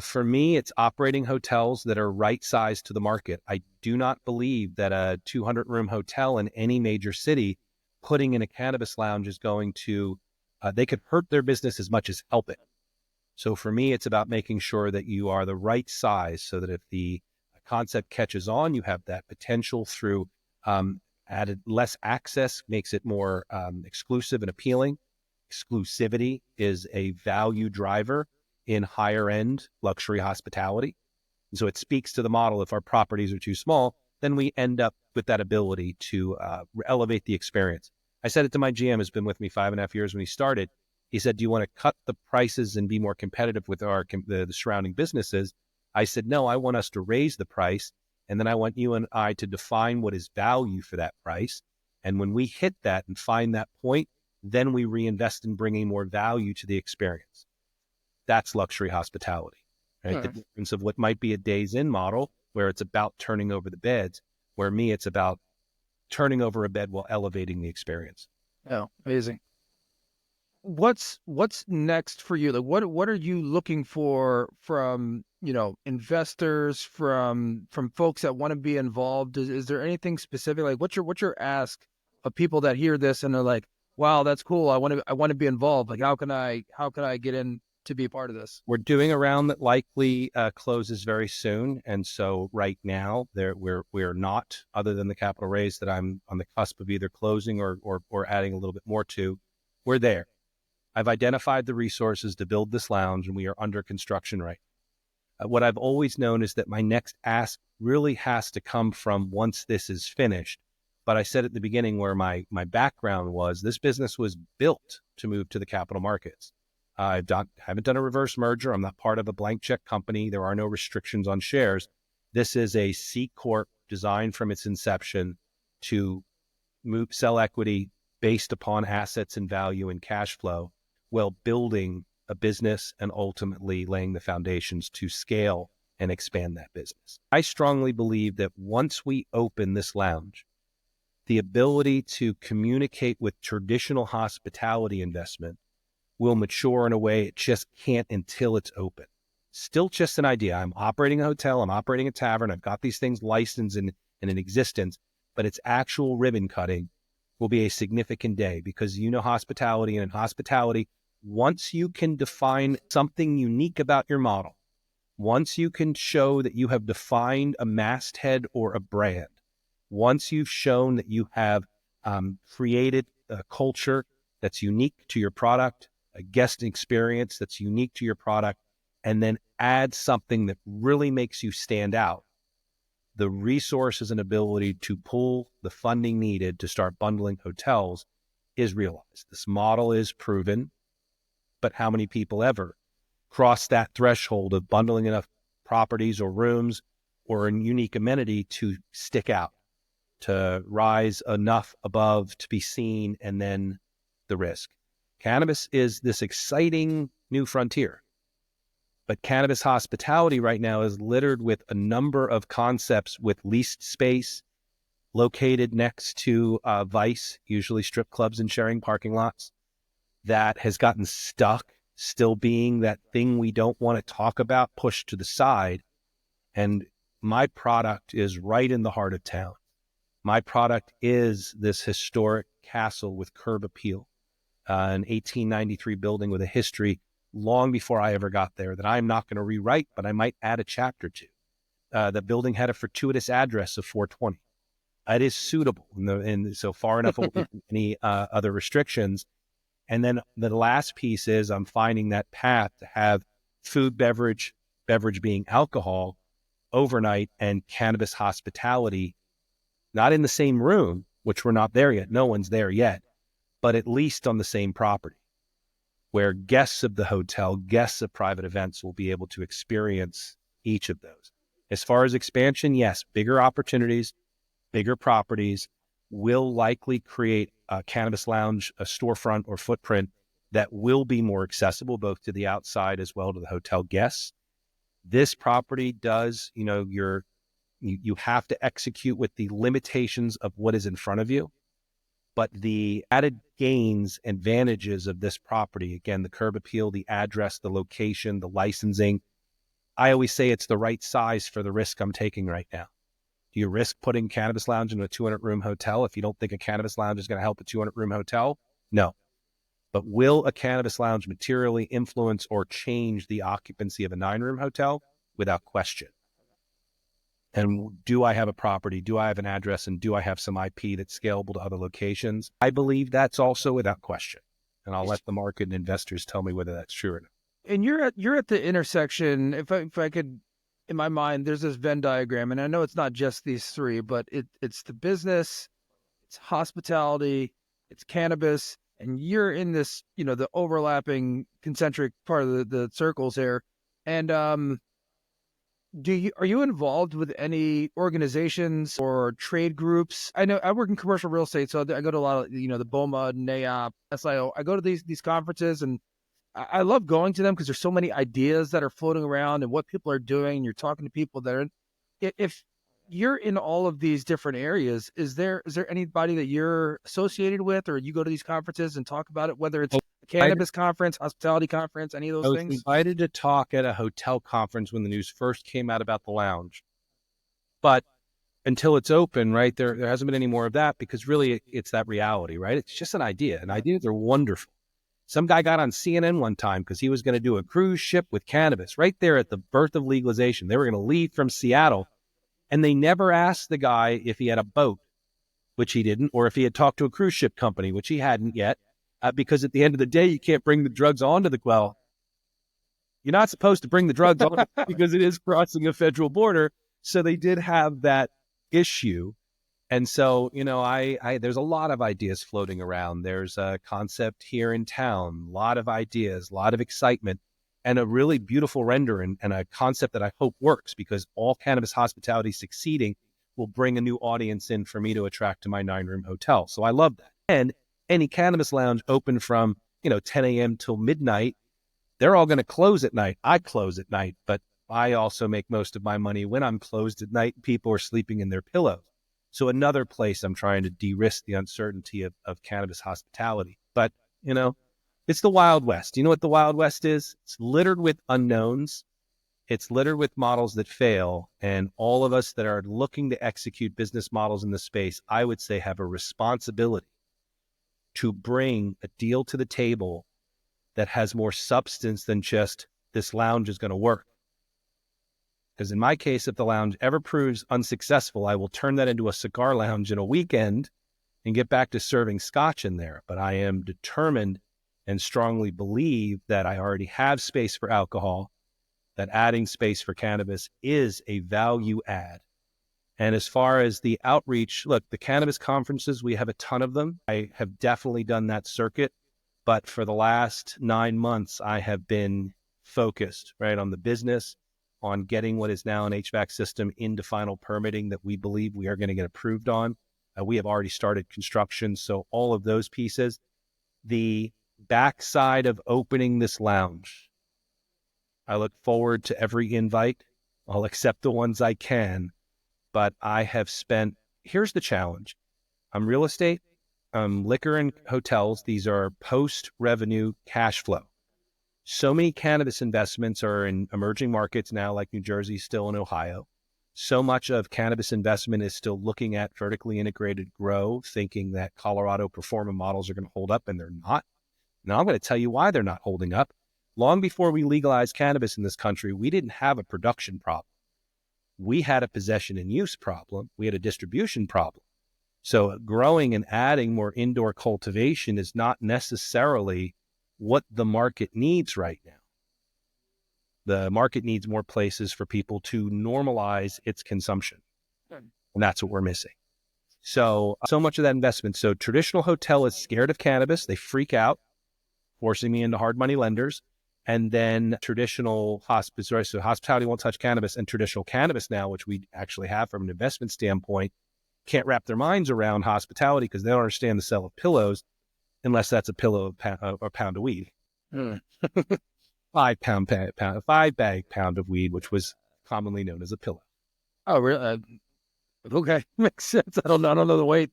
For me, it's operating hotels that are right sized to the market. I do not believe that a 200-room hotel in any major city putting in a cannabis lounge is going to, they could hurt their business as much as help it. So for me, it's about making sure that you are the right size so that if the concept catches on, you have that potential through added less access, makes it more exclusive and appealing. Exclusivity is a value driver in higher end luxury hospitality. And so it speaks to the model. If our properties are too small, then we end up with that ability to elevate the experience. I said it to my GM, who's been with me 5.5 years when he started. He said, do you want to cut the prices and be more competitive with the surrounding businesses? I said, no, I want us to raise the price. And then I want you and I to define what is value for that price. And when we hit that and find that point, then we reinvest in bringing more value to the experience. That's luxury hospitality, right? The difference of what might be a days in model where it's about turning over the beds, where me, it's about turning over a bed while elevating the experience. Oh, amazing. What's next for you? Like what are you looking for from, investors, from folks that want to be involved? Is there anything specific? Like what's your ask of people that hear this and they're like, wow, that's cool. I want to be involved. Like how can I get in to be a part of this? We're doing a round that likely closes very soon. And so right now we're not, other than the capital raise that I'm on the cusp of either closing or adding a little bit more to, we're there. I've identified the resources to build this lounge, and we are under construction right now. What I've always known is that my next ask really has to come from once this is finished. But I said at the beginning where my background was, this business was built to move to the capital markets. I haven't done a reverse merger. I'm not part of a blank check company. There are no restrictions on shares. This is a C Corp designed from its inception to sell equity based upon assets and value and cash flow, while building a business and ultimately laying the foundations to scale and expand that business. I strongly believe that once we open this lounge, the ability to communicate with traditional hospitality investment will mature in a way it just can't until it's open. Still just an idea. I'm operating a hotel, I'm operating a tavern, I've got these things licensed and in existence, but its actual ribbon cutting will be a significant day, because hospitality, and in hospitality, Once you can define something unique about your model, once you can show that you have defined a masthead or a brand, once you've shown that you have created a culture that's unique to your product, a guest experience that's unique to your product, and then add something that really makes you stand out, the resources and ability to pull the funding needed to start bundling hotels is realized. This model is proven, but how many people ever cross that threshold of bundling enough properties or rooms or a unique amenity to stick out, to rise enough above to be seen, and then the risk? Cannabis is this exciting new frontier, but cannabis hospitality right now is littered with a number of concepts with leased space located next to Vice, usually strip clubs and sharing parking lots, that has gotten stuck, still being that thing we don't want to talk about, pushed to the side. And my product is right in the heart of town. My product is this historic castle with curb appeal, an 1893 building with a history long before I ever got there that I'm not going to rewrite, but I might add a chapter to. The building had a fortuitous address of 420. It is suitable, and so far enough away from any other restrictions. And then the last piece is I'm finding that path to have food, beverage being alcohol overnight, and cannabis hospitality, not in the same room, which we're not there yet. No one's there yet, but at least on the same property, where guests of the hotel, guests of private events will be able to experience each of those. As far as expansion, yes, bigger opportunities, bigger properties will likely create a cannabis lounge, a storefront or footprint that will be more accessible both to the outside as well to the hotel guests. This property does, you have to execute with the limitations of what is in front of you, but the added gains, advantages of this property, again, the curb appeal, the address, the location, the licensing, I always say it's the right size for the risk I'm taking right now. Do you risk putting cannabis lounge into a 200-room hotel if you don't think a cannabis lounge is going to help a 200-room hotel? No. But will a cannabis lounge materially influence or change the occupancy of a 9-room hotel? Without question. And do I have a property? Do I have an address? And do I have some IP that's scalable to other locations? I believe that's also without question. And I'll let the market and investors tell me whether that's true or not. And you're at the intersection. If I could, in my mind, there's this Venn diagram, and I know it's not just these three, but it's the business, it's hospitality, it's cannabis, and you're in this, the overlapping concentric part of the circles here. And are you involved with any organizations or trade groups? I know I work in commercial real estate, so I go to a lot of, the BOMA, NAIOP, SIO. I go to these conferences, and I love going to them because there's so many ideas that are floating around and what people are doing. You're talking to people that are, if you're in all of these different areas, is there anybody that you're associated with, or you go to these conferences and talk about it, whether it's a cannabis conference, hospitality conference, any of those things? I was invited to talk at a hotel conference when the news first came out about the lounge. But until it's open, right, there hasn't been any more of that, because really it's that reality, right? It's just an idea, and ideas are wonderful. Some guy got on CNN one time because he was going to do a cruise ship with cannabis right there at the birth of legalization. They were going to leave from Seattle, and they never asked the guy if he had a boat, which he didn't, or if he had talked to a cruise ship company, which he hadn't yet, because at the end of the day, you can't bring the drugs onto the well. You're not supposed to bring the drugs on because it is crossing a federal border. So they did have that issue. And so, there's a lot of ideas floating around. There's a concept here in town, a lot of ideas, a lot of excitement, and a really beautiful render and a concept that I hope works, because all cannabis hospitality succeeding will bring a new audience in for me to attract to my 9-room hotel. So I love that. And any cannabis lounge open from, 10 a.m. till midnight, they're all going to close at night. I close at night, but I also make most of my money when I'm closed at night. People are sleeping in their pillows. So another place I'm trying to de-risk the uncertainty of cannabis hospitality. But, it's the Wild West. You know what the Wild West is? It's littered with unknowns. It's littered with models that fail. And all of us that are looking to execute business models in the space, I would say, have a responsibility to bring a deal to the table that has more substance than just this lounge is going to work. Because in my case, if the lounge ever proves unsuccessful, I will turn that into a cigar lounge in a weekend and get back to serving scotch in there. But I am determined and strongly believe that I already have space for alcohol, that adding space for cannabis is a value add. And as far as the outreach, look, the cannabis conferences, we have a ton of them. I have definitely done that circuit. But for the last 9 months, I have been focused, right, on the business, on getting what is now an HVAC system into final permitting that we believe we are going to get approved on. We have already started construction. So all of those pieces, the backside of opening this lounge, I look forward to every invite. I'll accept the ones I can, but I have spent, here's the challenge. I'm real estate, liquor and hotels. These are post-revenue cash flow. So many cannabis investments are in emerging markets now, like New Jersey, still in Ohio. So much of cannabis investment is still looking at vertically integrated grow, thinking that Colorado performance models are going to hold up, and they're not. Now, I'm going to tell you why they're not holding up. Long before we legalized cannabis in this country, we didn't have a production problem. We had a possession and use problem. We had a distribution problem. So growing and adding more indoor cultivation is not necessarily what the market needs right now. The market needs more places for people to normalize its consumption. And that's what we're missing. So much of that investment. So traditional hotel is scared of cannabis. They freak out, forcing me into hard money lenders. And then traditional hospice, right? So hospitality won't touch cannabis, and traditional cannabis now, which we actually have from an investment standpoint, can't wrap their minds around hospitality because they don't understand the sale of pillows unless that's a pillow or a pound of weed. 5 bag pound of weed, which was commonly known as a pillow. Oh, really? Okay, makes sense. I don't know the weight.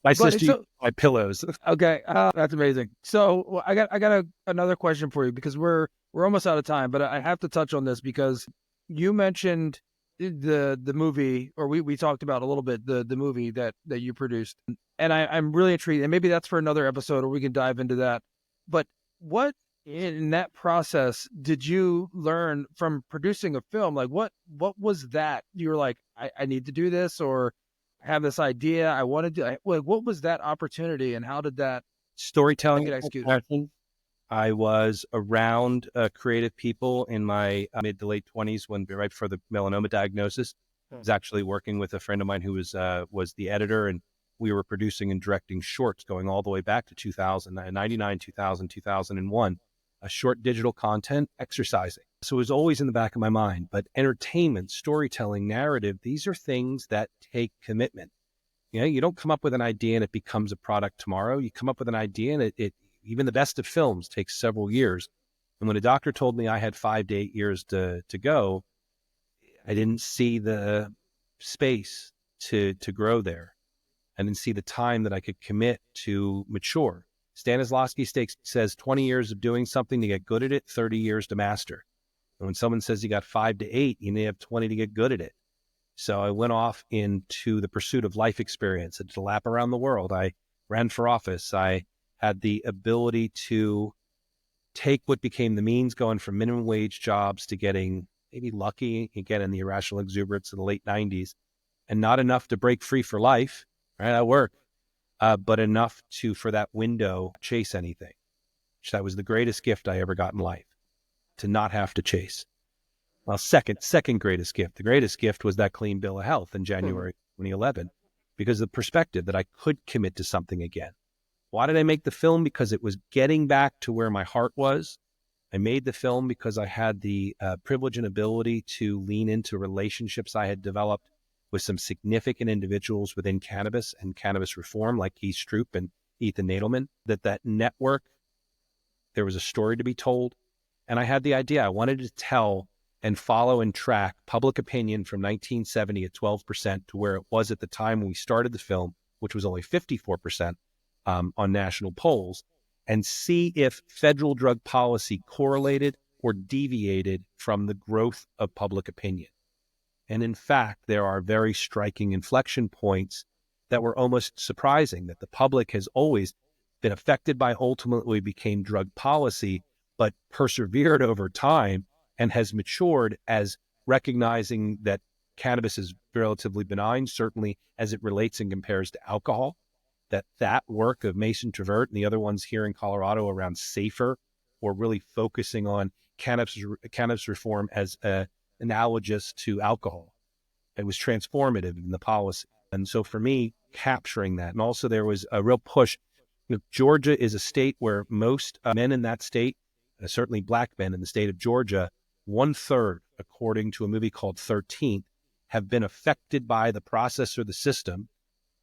My sister used to buy pillows. Okay, that's amazing. So I got another question for you, because we're almost out of time, but I have to touch on this because you mentioned the movie, or we talked about a little bit the movie that you produced, and I'm really intrigued, and maybe that's for another episode, or we can dive into that. But what in that process did you learn from producing a film? Like what was that you were like, I need to do this, or I have this idea I wanted to, like, what was that opportunity, and how did that storytelling get executed? I was around creative people in my mid to late 20s, when right before the melanoma diagnosis. I was actually working with a friend of mine who was the editor, and we were producing and directing shorts going all the way back to 1999, 2000, 2001, a short digital content exercising. So it was always in the back of my mind. But entertainment, storytelling, narrative, these are things that take commitment. You know, you don't come up with an idea and it becomes a product tomorrow. You come up with an idea and it even the best of films takes several years. And when a doctor told me I had 5 to 8 years to go, I didn't see the space to grow there. I didn't see the time that I could commit to mature. Stanislavski says 20 years of doing something to get good at it, 30 years to master. And when someone says you got 5 to 8, you need to have 20 to get good at it. So I went off into the pursuit of life experience. I did a lap around the world. I ran for office. I had the ability to take what became the means, going from minimum wage jobs to getting maybe lucky, again, in the irrational exuberance of the late 90s, and not enough to break free for life, right? I work, but enough to, for that window, chase anything. That was the greatest gift I ever got in life, to not have to chase. Well, second greatest gift. The greatest gift was that clean bill of health in January 2011, because of the perspective that I could commit to something again. Why did I make the film? Because it was getting back to where my heart was. I made the film because I had the privilege and ability to lean into relationships I had developed with some significant individuals within cannabis and cannabis reform, like Keith Stroop and Ethan Nadelman, that network, there was a story to be told. And I had the idea. I wanted to tell and follow and track public opinion from 1970 at 12% to where it was at the time when we started the film, which was only 54%. On national polls, and see if federal drug policy correlated or deviated from the growth of public opinion. And in fact, there are very striking inflection points that were almost surprising, that the public has always, been affected by ultimately became drug policy, but persevered over time and has matured as recognizing that cannabis is relatively benign, certainly as it relates and compares to alcohol, that work of Mason Trevert and the other ones here in Colorado around safer or really focusing on cannabis reform as analogous to alcohol. It was transformative in the policy. And so for me, capturing that, and also there was a real push. Georgia is a state where most men in that state, certainly black men in the state of Georgia, 1/3, according to a movie called 13th, have been affected by the process or the system.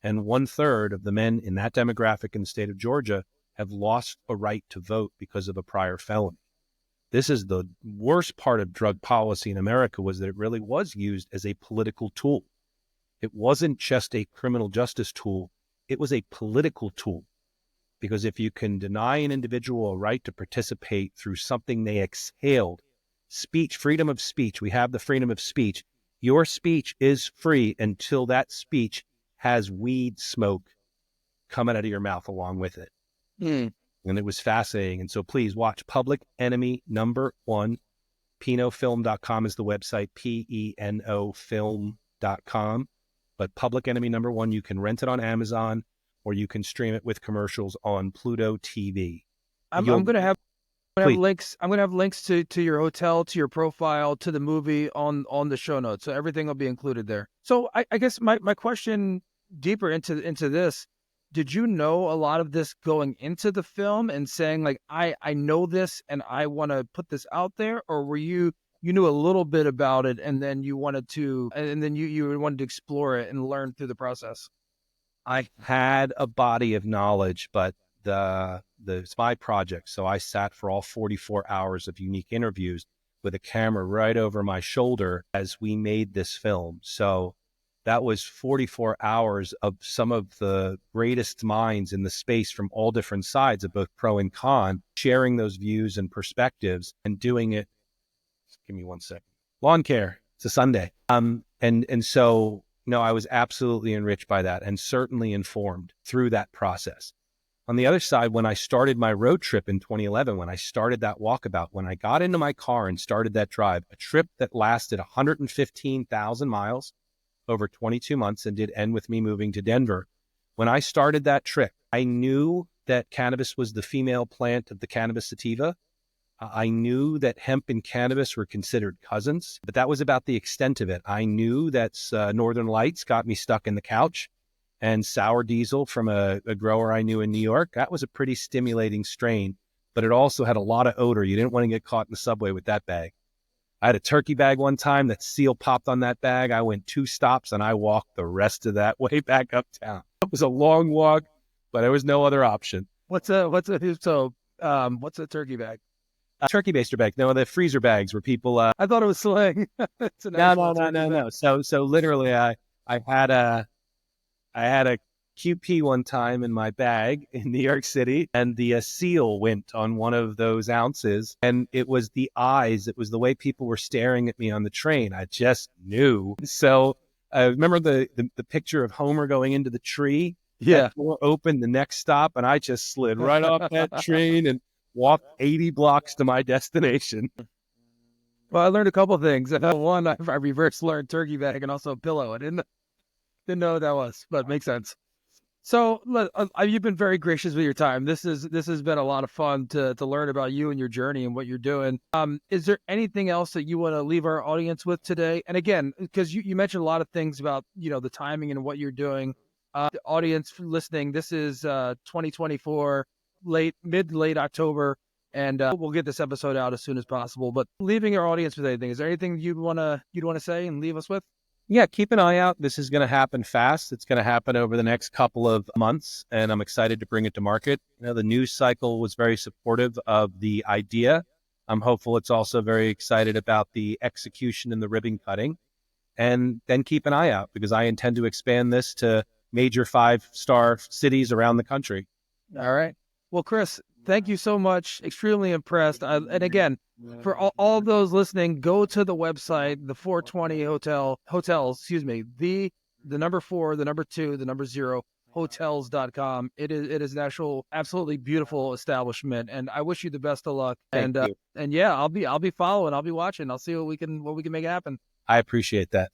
And 1/3 of the men in that demographic in the state of Georgia have lost a right to vote because of a prior felony. This is the worst part of drug policy in America, was that it really was used as a political tool. It wasn't just a criminal justice tool. It was a political tool. Because if you can deny an individual a right to participate through something they exhaled, speech, freedom of speech, we have the freedom of speech. Your speech is free until that speech has weed smoke coming out of your mouth along with it. And it was fascinating. And so please watch Public Enemy #1. Penofilm.com is the website, PENOfilm.com. But Public Enemy #1, you can rent it on Amazon or you can stream it with commercials on Pluto TV. I'm going to have links. I'm going to have links to your hotel, to your profile, to the movie on the show notes. So everything will be included there. So I guess my question deeper into this, did you know a lot of this going into the film and saying like, I know this and I want to put this out there? Or were you knew a little bit about it and then you wanted to explore it and learn through the process? I had a body of knowledge, but it's my project. So I sat for all 44 hours of unique interviews with a camera right over my shoulder as we made this film. So that was 44 hours of some of the greatest minds in the space from all different sides of both pro and con, sharing those views and perspectives and doing it. Give me 1 second. Lawn care. It's a Sunday. And so, I was absolutely enriched by that and certainly informed through that process. On the other side, when I started my road trip in 2011, when I started that walkabout, when I got into my car and started that drive, a trip that lasted 115,000 miles over 22 months and did end with me moving to Denver. When I started that trip, I knew that cannabis was the female plant of the cannabis sativa. I knew that hemp and cannabis were considered cousins, but that was about the extent of it. I knew that Northern Lights got me stuck in the couch, and sour diesel from a grower I knew in New York. That was a pretty stimulating strain, but it also had a lot of odor. You didn't want to get caught in the subway with that bag. I had a turkey bag one time that seal popped on that bag. I went 2 stops and I walked the rest of that way back uptown. It was a long walk, but there was no other option. What's a turkey bag? Turkey baster bag. No, the freezer bags where people. I thought it was slang. No. So literally, I had a QP one time in my bag in New York City, and the seal went on one of those ounces, and it was the eyes. It was the way people were staring at me on the train. I just knew. So I remember the picture of Homer going into the tree. Yeah. That door opened the next stop, and I just slid right off that train and walked 80 blocks to my destination. Well, I learned a couple of things. One, I reverse learned turkey bag and also pillow. I didn't know what that was, but it makes sense. So you've been very gracious with your time. This has been a lot of fun to learn about you and your journey and what you're doing. Is there anything else that you want to leave our audience with today? And again, because you mentioned a lot of things about, the timing and what you're doing. The audience listening, this is 2024, mid to late October, and we'll get this episode out as soon as possible. But leaving our audience with anything, is there anything you'd want to say and leave us with? Yeah, keep an eye out. This is going to happen fast. It's going to happen over the next couple of months, and I'm excited to bring it to market. The news cycle was very supportive of the idea. I'm hopeful it's also very excited about the execution and the ribbon cutting. And then keep an eye out, because I intend to expand this to major 5-star cities around the country. All right. Well, Chris, thank you so much. Extremely impressed. And again, for all of those listening, go to the website, the 420 hotels, the number 4, the number 2, the number 0, hotels.com. It is an actual absolutely beautiful establishment, and I wish you the best of luck. Thank you. And yeah, I'll be following, I'll be watching. I'll see what we can make happen. I appreciate that.